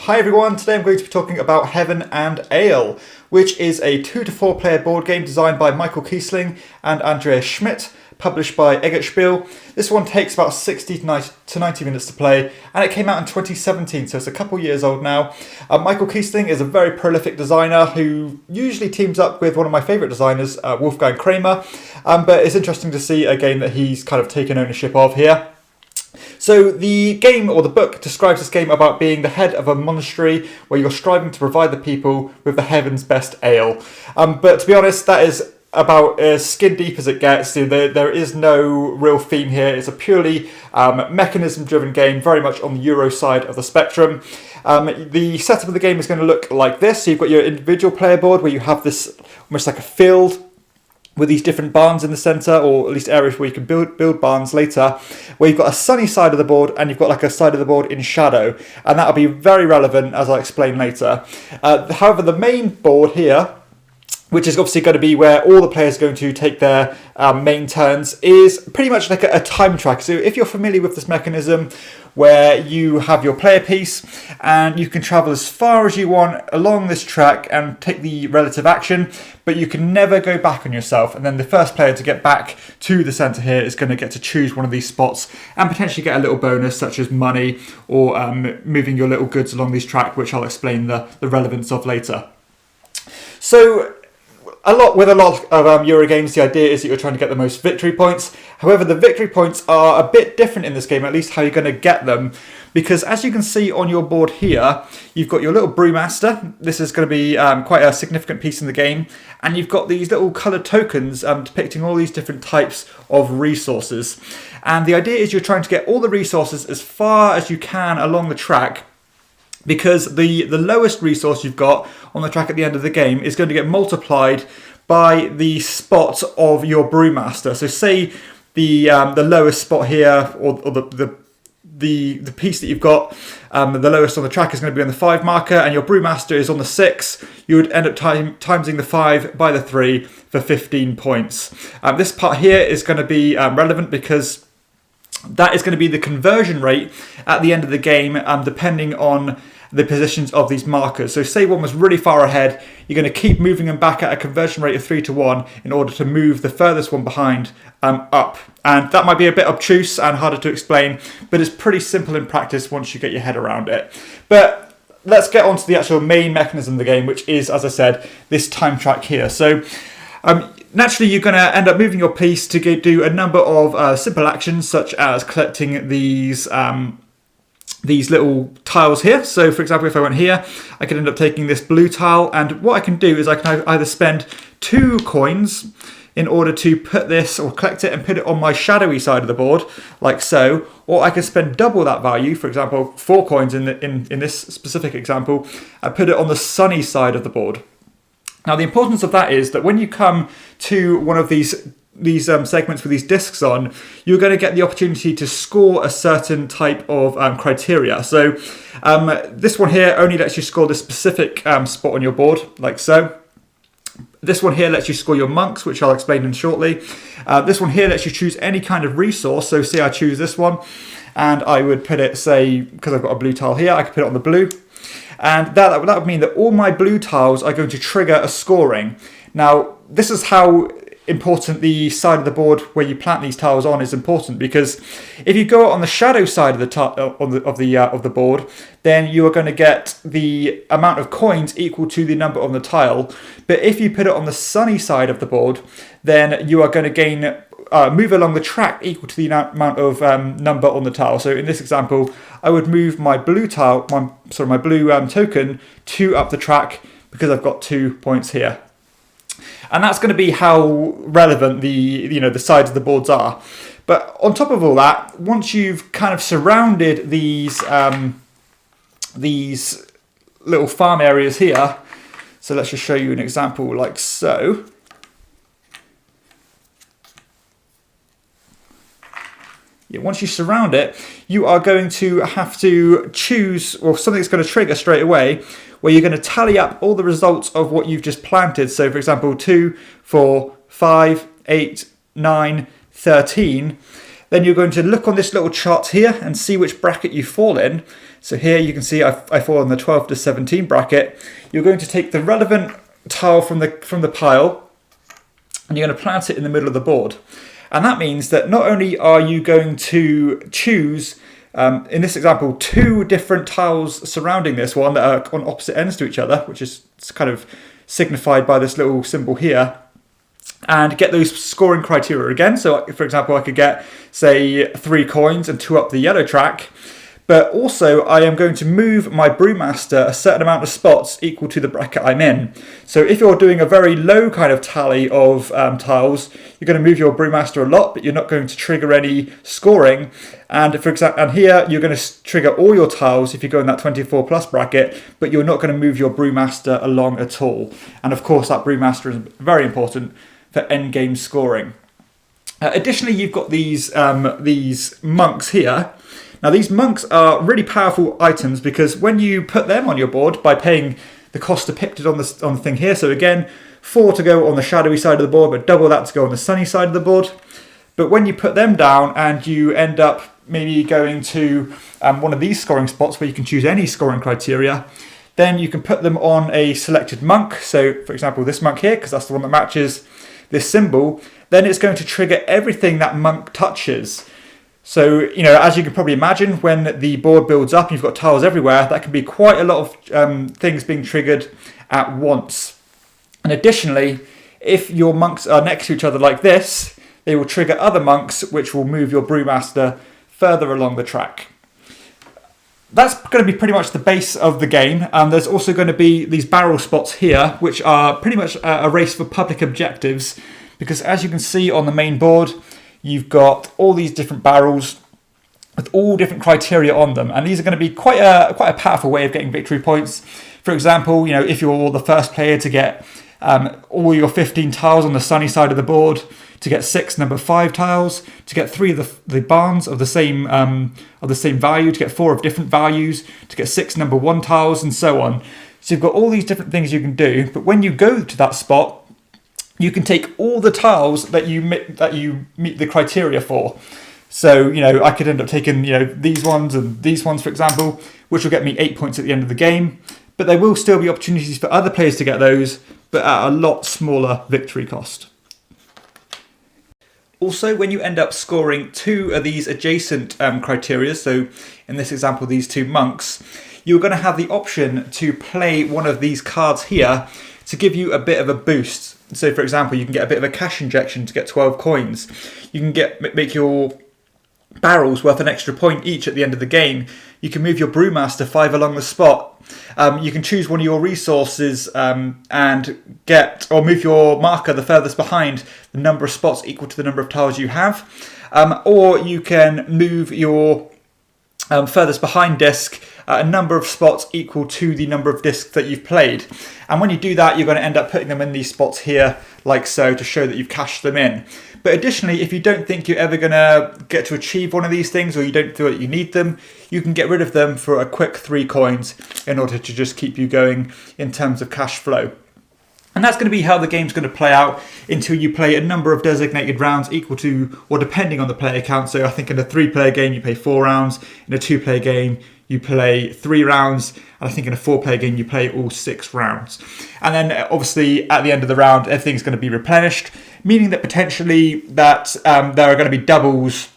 Hi everyone, today I'm going to be talking about Heaven and Ale, which is a 2 to 4 player board game designed by Michael Kiesling and Andreas Schmidt, published by Spiel. This one takes about 60 to 90 minutes to play, and it came out in 2017, so it's a couple years old now. Michael Kiesling is a very prolific designer who usually teams up with one of my favourite designers, Wolfgang Kramer, but it's interesting to see a game that he's kind of taken ownership of here. So the game, or the book, describes this game about being the head of a monastery where you're striving to provide the people with the heaven's best ale. But to be honest, that is about as skin deep as it gets. There is no real theme here. It's a purely mechanism-driven game, very much on the Euro side of the spectrum. The setup of the game is going to look like this. So you've got your individual player board where you have this almost like a field with these different barns in the centre, or at least areas where you can build barns later, where you've got a sunny side of the board and you've got like a side of the board in shadow, and that'll be very relevant as I'll explain later. However, the main board here, which is obviously going to be where all the players are going to take their main turns, is pretty much like a time track. So if you're familiar with this mechanism, where you have your player piece and you can travel as far as you want along this track and take the relative action, but you can never go back on yourself. And then the first player to get back to the centre here is going to get to choose one of these spots and potentially get a little bonus such as money or moving your little goods along this track, which I'll explain the relevance of later. So with a lot of Euro games, the idea is that you're trying to get the most victory points. However, the victory points are a bit different in this game, at least how you're going to get them. Because as you can see on your board here, you've got your little brewmaster. This is going to be quite a significant piece in the game. And you've got these little coloured tokens depicting all these different types of resources. And the idea is you're trying to get all the resources as far as you can along the track, because the lowest resource you've got on the track at the end of the game is going to get multiplied by the spot of your brewmaster. So say the lowest spot here, or the piece that you've got, the lowest on the track is going to be on the 5 marker, and your brewmaster is on the 6. You would end up timesing the 5 by the 3 for 15 points. This part here is going to be relevant because that is going to be the conversion rate at the end of the game, depending on the positions of these markers. So say one was really far ahead, you're going to keep moving them back at a conversion rate of 3 to 1 in order to move the furthest one behind up. And that might be a bit obtuse and harder to explain, but it's pretty simple in practice once you get your head around it. But let's get on to the actual main mechanism of the game, which is, as I said, this time track here. So naturally, you're going to end up moving your piece to do a number of simple actions, such as collecting these little tiles here. So for example, if I went here, I could end up taking this blue tile, and what I can do is I can either spend 2 coins in order to put this, or collect it and put it on my shadowy side of the board, like so, or I can spend double that value, for example 4 coins in this specific example, and put it on the sunny side of the board. Now the importance of that is that when you come to one of these segments with these discs on, you're going to get the opportunity to score a certain type of criteria. So this one here only lets you score the specific spot on your board, like so. This one here lets you score your monks, which I'll explain in shortly. This one here lets you choose any kind of resource. So say I choose this one, and I would put it, say, because I've got a blue tile here, I could put it on the blue. And that would mean that all my blue tiles are going to trigger a scoring. Now, this is how important the side of the board where you plant these tiles on is important, because if you go on the shadow side of the board, then you are going to get the amount of coins equal to the number on the tile. But if you put it on the sunny side of the board, then you are going to gain move along the track equal to the amount of number on the tile. So in this example, I would move my blue tile, my blue token 2 up the track, because I've got 2 points here. And that's going to be how relevant the sides of the boards are. But on top of all that, once you've kind of surrounded these little farm areas here, so let's just show you an example like so. Yeah, once you surround it, you are going to have to choose, or something's going to trigger straight away, where you're going to tally up all the results of what you've just planted. So for example, 2, 4, 5, 8, 9, 13. then you're going to look on this little chart here and see which bracket you fall in. So here you can see I fall in the 12 to 17 bracket. You're going to take the relevant tile from the pile and you're going to plant it in the middle of the board. And that means that not only are you going to choose, in this example, 2 different tiles surrounding this one that are on opposite ends to each other, which is kind of signified by this little symbol here, and get those scoring criteria again. So for example, I could get, say, 3 coins and 2 up the yellow track, but also I am going to move my brewmaster a certain amount of spots equal to the bracket I'm in. So if you're doing a very low kind of tally of tiles, you're going to move your brewmaster a lot, but you're not going to trigger any scoring. And for example, and here you're going to trigger all your tiles if you go in that 24 plus bracket, but you're not going to move your brewmaster along at all. And of course, that brewmaster is very important for endgame scoring. Additionally, you've got these monks here. Now, these monks are really powerful items because when you put them on your board by paying the cost depicted on the thing here, so again, 4 to go on the shadowy side of the board, but double that to go on the sunny side of the board. But when you put them down and you end up maybe going to one of these scoring spots where you can choose any scoring criteria, then you can put them on a selected monk. So, for example, this monk here, because that's the one that matches this symbol, then it's going to trigger everything that monk touches. So, as you can probably imagine, when the board builds up and you've got tiles everywhere, that can be quite a lot of things being triggered at once. And additionally, if your monks are next to each other like this, they will trigger other monks, which will move your brewmaster further along the track. That's going to be pretty much the base of the game. There's also going to be these barrel spots here, which are pretty much a race for public objectives, because as you can see on the main board, you've got all these different barrels with all different criteria on them, and these are going to be quite a powerful way of getting victory points. For example, if you're the first player to get all your 15 tiles on the sunny side of the board, to get 6 number 5 tiles, to get 3 of the barns of the same value, to get 4 of different values, to get 6 number 1 tiles, and so on. So you've got all these different things you can do, but when you go to that spot, you can take all the tiles that you meet the criteria for. So, I could end up taking, these ones and these ones, for example, which will get me 8 points at the end of the game. But there will still be opportunities for other players to get those, but at a lot smaller victory cost. Also, when you end up scoring 2 of these adjacent criteria, so in this example, these 2 monks, you're going to have the option to play one of these cards here to give you a bit of a boost. So, for example, you can get a bit of a cash injection to get 12 coins. You can make your barrels worth an extra point each at the end of the game. You can move your brewmaster 5 along the spot. You can choose one of your resources and move your marker the furthest behind the number of spots equal to the number of tiles you have. Or you can move your furthest behind disc a number of spots equal to the number of discs that you've played. And when you do that, you're going to end up putting them in these spots here, like so, to show that you've cashed them in. But additionally, if you don't think you're ever going to get to achieve one of these things, or you don't feel that you need them, you can get rid of them for a quick 3 coins in order to just keep you going in terms of cash flow. And that's going to be how the game's going to play out until you play a number of designated rounds equal to, or depending on the player count. So I think in a 3-player game, you play 4 rounds. In a 2-player game, you play 3 rounds. And I think in a 4-player game, you play all 6 rounds. And then obviously at the end of the round, everything's going to be replenished, meaning that potentially that there are going to be doubles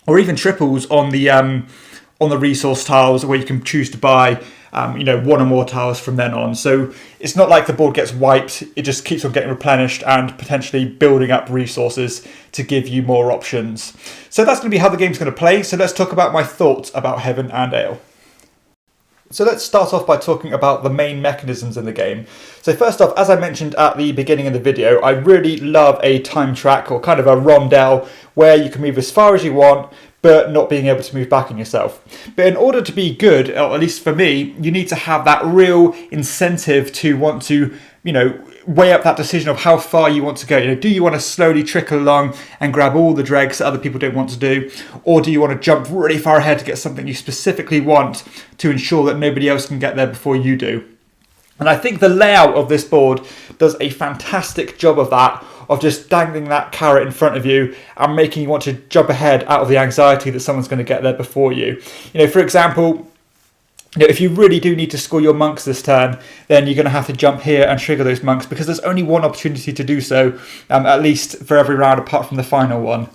or even triples on the resource tiles, where you can choose to buy 1 or more tiles from then on. So it's not like the board gets wiped, it just keeps on getting replenished and potentially building up resources to give you more options. So that's going to be how the game's going to play. So let's talk about my thoughts about Heaven and Ale. So let's start off by talking about the main mechanisms in the game. So first off, as I mentioned at the beginning of the video, I really love a time track, or kind of a rondel, where you can move as far as you want, but not being able to move back on yourself. But in order to be good, or at least for me, you need to have that real incentive to want to, weigh up that decision of how far you want to go. Do you want to slowly trickle along and grab all the dregs that other people don't want to do? Or do you want to jump really far ahead to get something you specifically want to ensure that nobody else can get there before you do? And I think the layout of this board does a fantastic job of that, of just dangling that carrot in front of you and making you want to jump ahead out of the anxiety that someone's going to get there before you. For example, if you really do need to score your monks this turn, then you're going to have to jump here and trigger those monks, because there's only one opportunity to do so, at least for every round apart from the final one.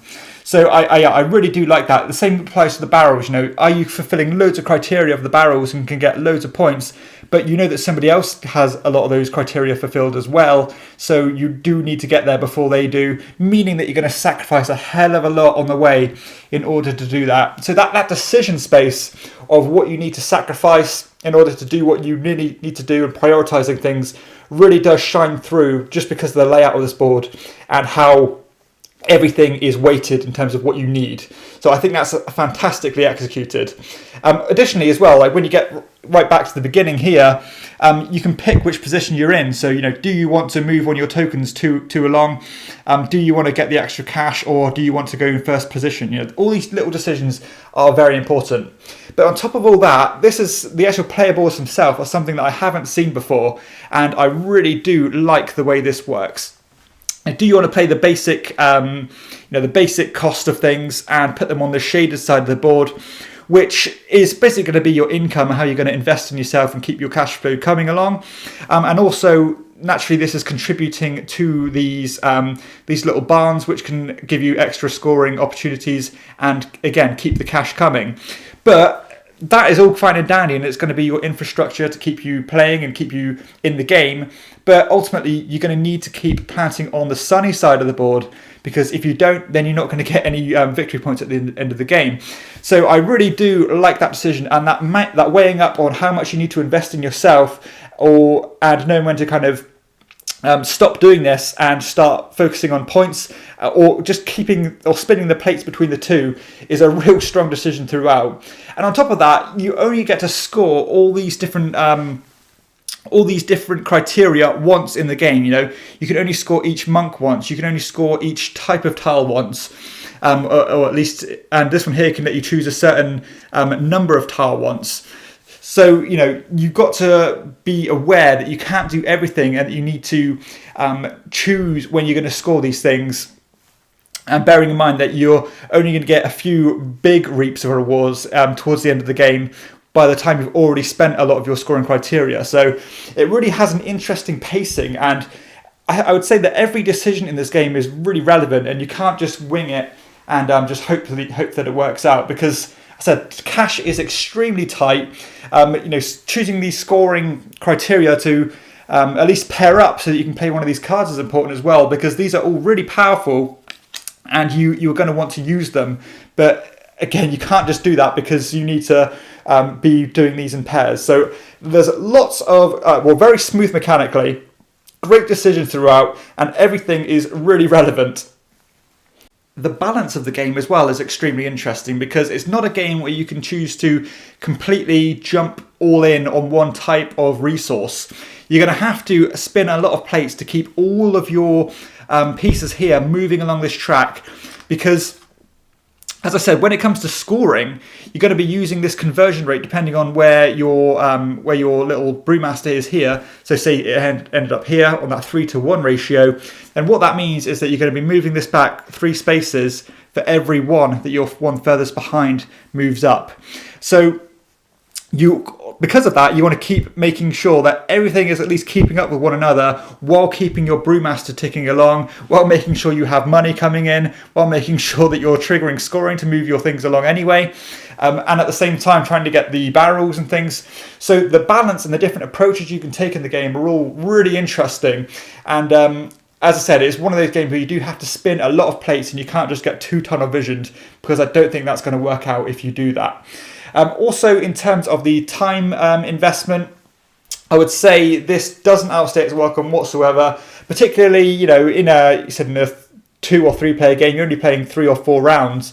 So I really do like that. The same applies to the barrels. Are you fulfilling loads of criteria of the barrels and can get loads of points, but you know that somebody else has a lot of those criteria fulfilled as well, so you do need to get there before they do, meaning that you're going to sacrifice a hell of a lot on the way in order to do that. So that decision space of what you need to sacrifice in order to do what you really need to do and prioritizing things really does shine through, just because of the layout of this board and how everything is weighted in terms of what you need. So I think that's fantastically executed. Additionally as well, like when you get right back to the beginning here, you can pick which position you're in. So, do you want to move on your tokens too along? Do you want to get the extra cash, or do you want to go in first position? All these little decisions are very important. But on top of all that, this is the actual player boards themselves are something that I haven't seen before, and I really do like the way this works. Do you want to play the basic, the basic cost of things and put them on the shaded side of the board, which is basically going to be your income and how you're going to invest in yourself and keep your cash flow coming along, and also naturally this is contributing to these little barns, which can give you extra scoring opportunities and again keep the cash coming. But that is all fine and dandy, and it's going to be your infrastructure to keep you playing and keep you in the game. But ultimately, you're going to need to keep planting on the sunny side of the board, because if you don't, then you're not going to get any victory points at the end of the game. So I really do like that decision, and that weighing up on how much you need to invest in yourself, and knowing when to kind of stop doing this and start focusing on points, or just keeping or spinning the plates between the two, is a real strong decision throughout. And on top of that, you only get to score all these different criteria once in the game. You can only score each monk once. You can only score each type of tile once, or at least, and this one here can let you choose a certain number of tile once. So, you've got to be aware that you can't do everything, and that you need to choose when you're going to score these things. And bearing in mind that you're only going to get a few big reaps of rewards towards the end of the game by the time you've already spent a lot of your scoring criteria. So it really has an interesting pacing, and I would say that every decision in this game is really relevant, and you can't just wing it and just hope that it works out, because I said cash is extremely tight. Choosing these scoring criteria to at least pair up so that you can play one of these cards is important as well, because these are all really powerful and you're going to want to use them. But again, you can't just do that, because you need to be doing these in pairs. So there's lots of, very smooth mechanically, great decisions throughout, and everything is really relevant. The balance of the game as well is extremely interesting, because it's not a game where you can choose to completely jump all in on one type of resource. You're going to have to spin a lot of plates to keep all of your pieces here moving along this track, because, as I said, when it comes to scoring, you're going to be using this conversion rate depending on where your little brewmaster is here. So say it ended up here on that 3-to-1 ratio, and what that means is that you're going to be moving this back 3 spaces for every one that your one furthest behind moves up. So because of that, you want to keep making sure that everything is at least keeping up with one another, while keeping your brewmaster ticking along, while making sure you have money coming in, while making sure that you're triggering scoring to move your things along anyway, and at the same time trying to get the barrels and things. So the balance and the different approaches you can take in the game are all really interesting. And as I said, it's one of those games where you do have to spin a lot of plates, and you can't just get too tunnel visioned, because I don't think that's going to work out if you do that. Also, in terms of the time investment, I would say this doesn't outstay its welcome whatsoever. Particularly, in a 2 or 3 player game, you're only playing 3 or 4 rounds,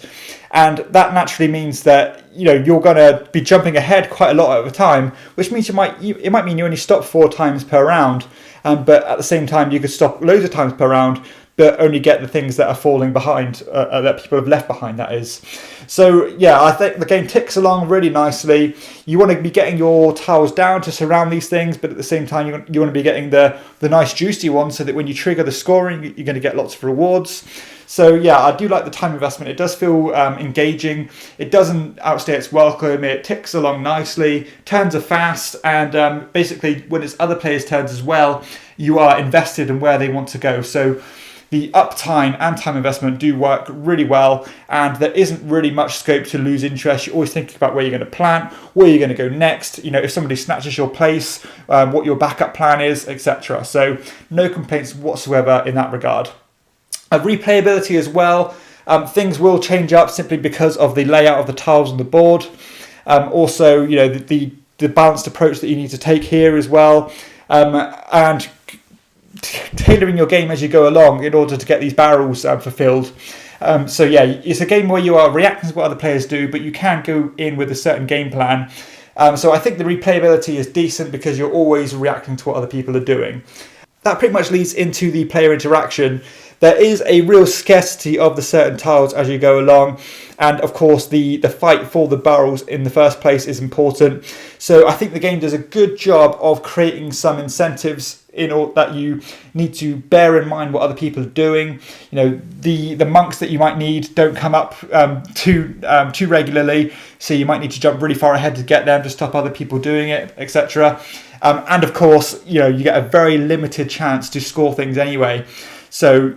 and that naturally means that you're going to be jumping ahead quite a lot at a time, which means it might mean you only stop 4 times per round, but at the same time you could stop loads of times per round, but only get the things that are falling behind, that people have left behind, that is. So yeah, I think the game ticks along really nicely. You want to be getting your tiles down to surround these things, but at the same time you want to be getting the nice juicy ones, so that when you trigger the scoring, you're going to get lots of rewards. So yeah, I do like the time investment. It does feel engaging. It doesn't outstay its welcome. It ticks along nicely. Turns are fast, and basically when it's other players' turns as well, you are invested in where they want to go. So the uptime and time investment do work really well, and there isn't really much scope to lose interest. You're always thinking about where you're going to plant, where you're going to go next, if somebody snatches your place, what your backup plan is, etc. So no complaints whatsoever in that regard. Replayability as well. Things will change up simply because of the layout of the tiles on the board. Also, the balanced approach that you need to take here as well, and tailoring your game as you go along in order to get these barrels fulfilled. So yeah, it's a game where you are reacting to what other players do, but you can go in with a certain game plan. So I think the replayability is decent because you're always reacting to what other people are doing. That pretty much leads into the player interaction. There is a real scarcity of the certain tiles as you go along, and of course the fight for the barrels in the first place is important. So I think the game does a good job of creating some incentives in all that you need to bear in mind what other people are doing. The monks that you might need don't come up too regularly, so you might need to jump really far ahead to get them to stop other people doing it, etc. And of course, you get a very limited chance to score things anyway. So,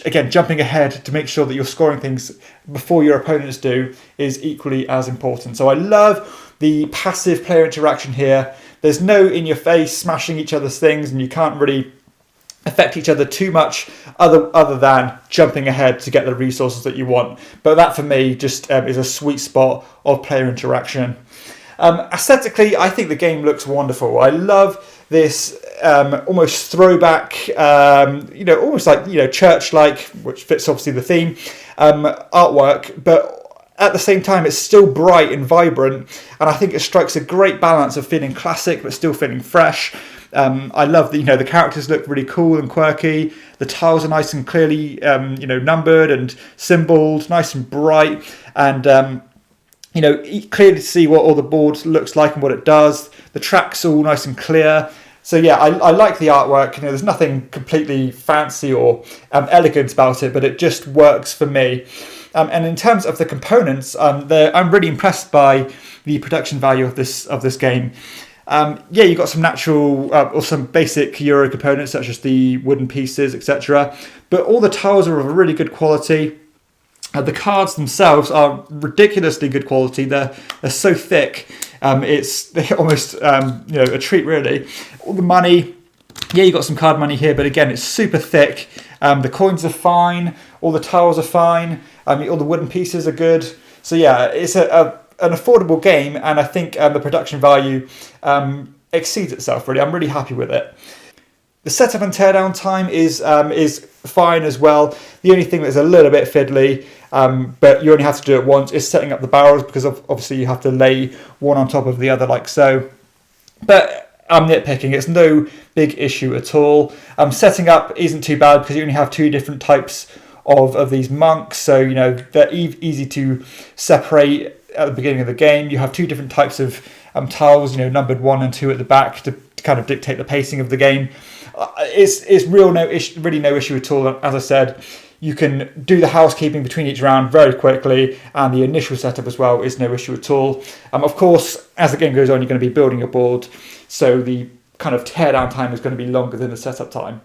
again, jumping ahead to make sure that you're scoring things before your opponents do is equally as important. So I love the passive player interaction here. There's no in-your-face smashing each other's things, and you can't really affect each other too much other than jumping ahead to get the resources that you want. But that, for me, just is a sweet spot of player interaction. Aesthetically, I think the game looks wonderful. I love this almost throwback, almost like, church-like, which fits obviously the theme, artwork, but at the same time it's still bright and vibrant, and I think it strikes a great balance of feeling classic but still feeling fresh. I love that, the characters look really cool and quirky. The tiles are nice and clearly, numbered and symboled, nice and bright, and clearly see what all the board looks like and what it does. The track's all nice and clear. So yeah, I like the artwork. There's nothing completely fancy or elegant about it, but it just works for me. And in terms of the components, I'm really impressed by the production value of this game. You've got some natural or some basic Euro components such as the wooden pieces, etc. But all the tiles are of a really good quality. The cards themselves are ridiculously good quality. They're so thick. They're almost a treat, really. All the money, you got some card money here, but again, it's super thick. The coins are fine. All the tiles are fine. All the wooden pieces are good. So yeah, it's an affordable game, and I think the production value exceeds itself. Really, I'm really happy with it. The setup and teardown time is fine as well. The only thing that's a little bit fiddly, but you only have to do it once, is setting up the barrels, because obviously you have to lay one on top of the other like so. But I'm nitpicking, it's no big issue at all. Setting up isn't too bad because you only have two different types of these monks, so they're easy to separate at the beginning of the game. You have two different types of tiles, numbered 1 and 2 at the back to kind of dictate the pacing of the game. It's really no issue at all. As I said, you can do the housekeeping between each round very quickly, and the initial setup as well is no issue at all. Of course, as the game goes on, you're going to be building your board, so the kind of teardown time is going to be longer than the setup time.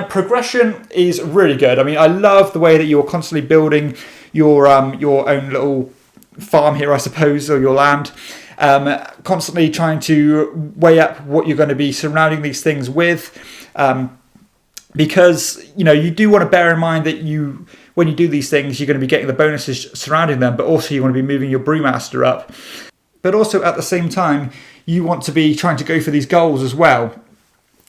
Progression is really good. I love the way that you're constantly building your own little farm here, I suppose, or your land. Constantly trying to weigh up what you're going to be surrounding these things with, because you do want to bear in mind that when you do these things, you're going to be getting the bonuses surrounding them, but also you want to be moving your brewmaster up. But also at the same time, you want to be trying to go for these goals as well.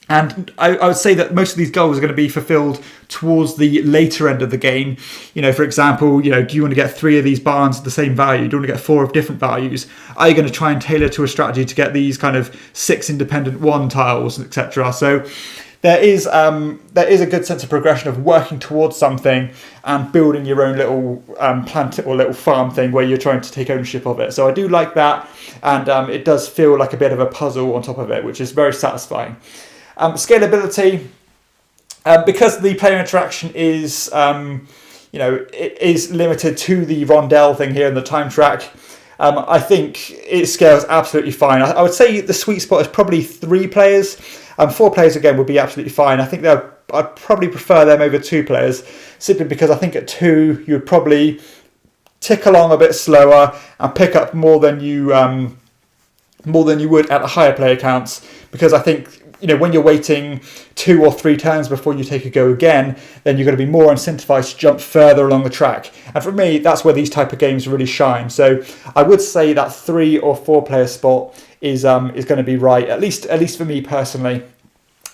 And I would say that most of these goals are going to be fulfilled towards the later end of the game. For example, do you want to get 3 of these barns at the same value? Do you want to get 4 of different values? Are you going to try and tailor to a strategy to get these kind of 6 independent 1 tiles, etc.? So there is a good sense of progression of working towards something and building your own little plant or little farm thing where you're trying to take ownership of it. So I do like that, and it does feel like a bit of a puzzle on top of it, which is very satisfying. Scalability, because the player interaction is it is limited to the rondelle thing here in the time track. I think it scales absolutely fine. I would say the sweet spot is probably 3 players. 4 players again would be absolutely fine. I think I'd probably prefer them over 2 players, simply because I think at 2 you would probably tick along a bit slower and pick up more than you would at the higher player counts. Because I think, when you're waiting 2 or 3 turns before you take a go again, then you're going to be more incentivized to jump further along the track. And for me, that's where these type of games really shine. So I would say that 3 or 4 player spot is going to be right, at least for me personally.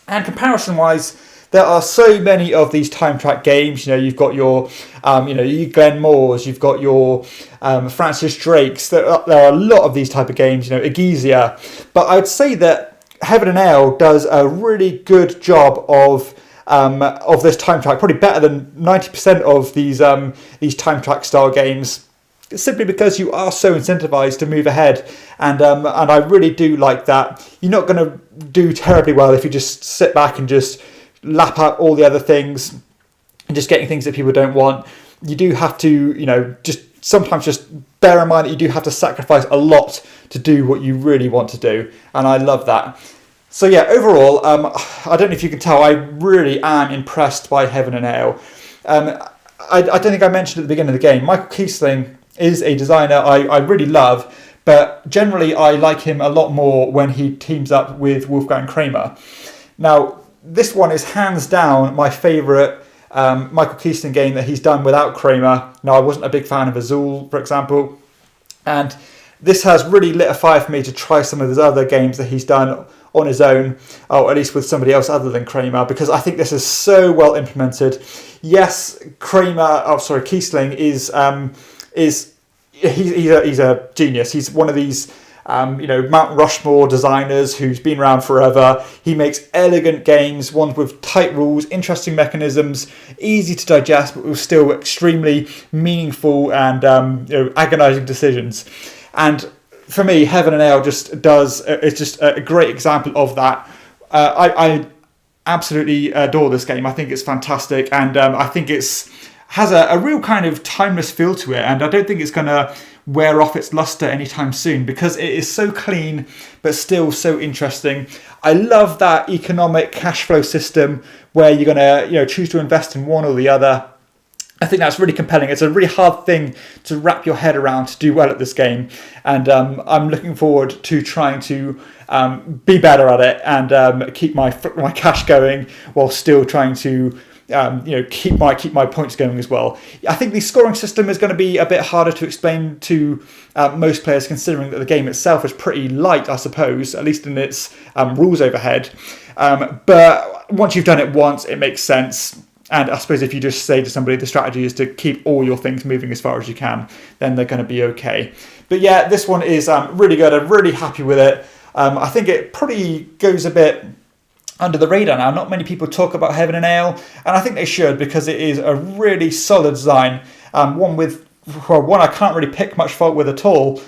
And comparison wise, there are so many of these time track games. You've got your your Glenn Moores, you've got your Francis Drakes. There are a lot of these type of games, Egizia. But I would say that Heaven and Ale does a really good job of this time track, probably better than 90% of these time track style games, simply because you are so incentivized to move ahead, and I really do like that. You're not going to do terribly well if you just sit back and just lap up all the other things and just getting things that people don't want. You do have to, sometimes just bear in mind that you do have to sacrifice a lot to do what you really want to do, and I love that. So yeah, overall, I don't know if you can tell, I really am impressed by Heaven and Ale. I don't think I mentioned at the beginning of the game, Michael Kiesling is a designer I really love, but generally I like him a lot more when he teams up with Wolfgang Kramer. Now, this one is hands down my favourite Michael Kiesling game that he's done without Kramer. Now, I wasn't a big fan of Azul, for example, and this has really lit a fire for me to try some of his other games that he's done on his own, or at least with somebody else other than Kramer, because I think this is so well implemented. Yes, Kiesling he's a genius. He's one of these Mount Rushmore designers who's been around forever. He makes elegant games, ones with tight rules, interesting mechanisms, easy to digest, but with still extremely meaningful and agonizing decisions. And for me, Heaven and Ale it's just a great example of that. I absolutely adore this game. I think it's fantastic, and I think has a real kind of timeless feel to it, and I don't think it's going to wear off its luster anytime soon, because it is so clean but still so interesting. I love that economic cash flow system where you're going to choose to invest in one or the other. I think that's really compelling. It's a really hard thing to wrap your head around to do well at this game, and I'm looking forward to trying to be better at it and keep my cash going while still trying to keep my points going as well. I think the scoring system is going to be a bit harder to explain to most players, considering that the game itself is pretty light, I suppose, at least in its rules overhead. But once you've done it once, it makes sense. And I suppose if you just say to somebody the strategy is to keep all your things moving as far as you can, then they're going to be okay. But yeah, this one is really good. I'm really happy with it. I think it probably goes a bit under the radar now. Not many people talk about Heaven and Ale, and I think they should, because it is a really solid design. One I can't really pick much fault with at all,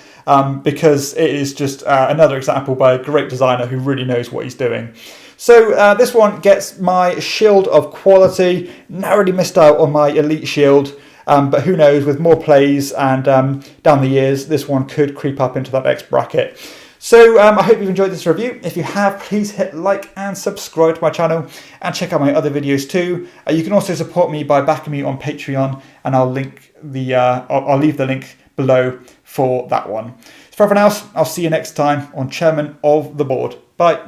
because it is just another example by a great designer who really knows what he's doing. So this one gets my shield of quality. Narrowly missed out on my elite shield, but who knows, with more plays and down the years, this one could creep up into that next bracket. So I hope you've enjoyed this review. If you have, please hit like and subscribe to my channel, and check out my other videos too. You can also support me by backing me on Patreon, and I'll leave the link below for that one. For everyone else, I'll see you next time on Chairman of the Board. Bye.